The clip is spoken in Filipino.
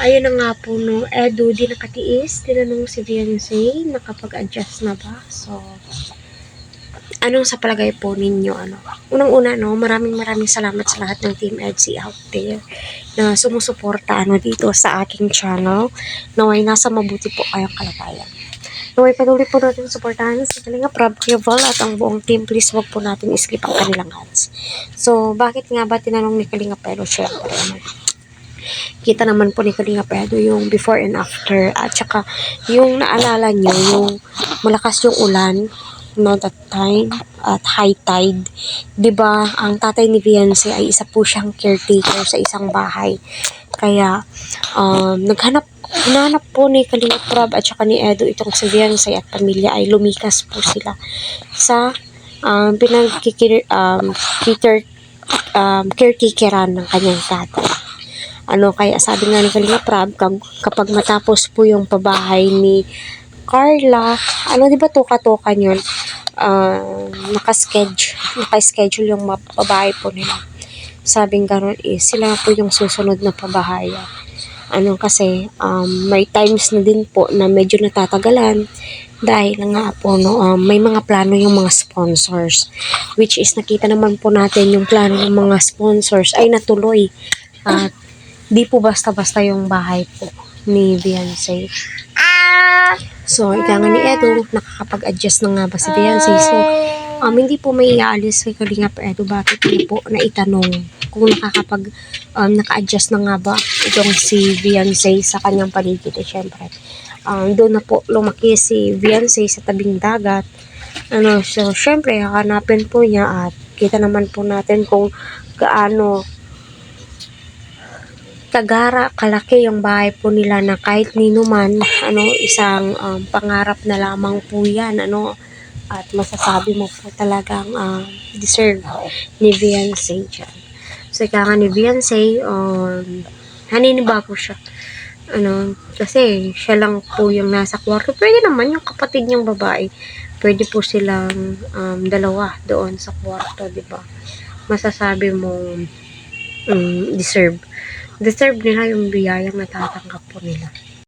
ayun na nga po, no, Edu, di nakatiis. Tinanong si Fiancé, nakapag-adjust na ba? So, anong sa palagay po ninyo, ano? Unang-una, no, maraming salamat sa lahat ng Team EDSI out there na sumusuporta, ano, dito sa aking channel. Naway nasa mabuti po kayong kalagayan. Naway patuloy po natin suportahan sa Kalinga Prab, Kuya Val at ang buong team. Please wag po natin iskip ang kanilang ads. So, bakit nga ba tinanong ni Kalinga pero syempre, ano? Kita naman po ni Kalinga Pedro yung before and after at saka yung naalala nyo yung malakas yung ulan no that time at high tide, 'di ba? Ang tatay ni Fiancé ay isa po siyang caretaker sa isang bahay. Kaya hinanap po ni Kalinga Prab at saka ni Edo itong si Fiancé at pamilya ay lumikas po sila sa caretakeran ng kanyang tatay. Ano, kaya sabi nga ni Kalinga Prab, kapag matapos po yung pabahay ni Carla, ano, di ba tuka-tukan yun? Naka-schedule yung pabahay po nila. Sabing gano'n sila po yung susunod na pabahaya. Ano, kasi may times na din po na medyo natatagalan dahil nga po, no, may mga plano yung mga sponsors. Which is, nakita naman po natin yung plano ng mga sponsors ay natuloy. At di po basta-basta yung bahay po ni Fiancé. So, ika nga ni Edo, nakakapag-adjust na nga ba si Fiancé? So, hindi po may iaalis kay Kalinga Edo. Bakit niyo po naitanong kung naka-adjust na nga ba itong si Fiancé sa kanyang paligid? Syempre, doon na po lumaki si Fiancé sa tabing dagat. Ano, so, syempre, hahanapin po niya at kita naman po natin kung gaano kalaki yung bahay po nila na kahit nino man, ano, isang pangarap na lamang po yan, ano, at masasabi mo po talagang deserve ni Fiancé dyan. So, ika nga ni Fiancé, haniniba po siya. Ano, kasi siya lang po yung nasa kwarto. Pwede naman yung kapatid niyang babae. Pwede po silang dalawa doon sa kwarto, di ba? Masasabi mo deserve nila yung biyayang natatanggap po nila.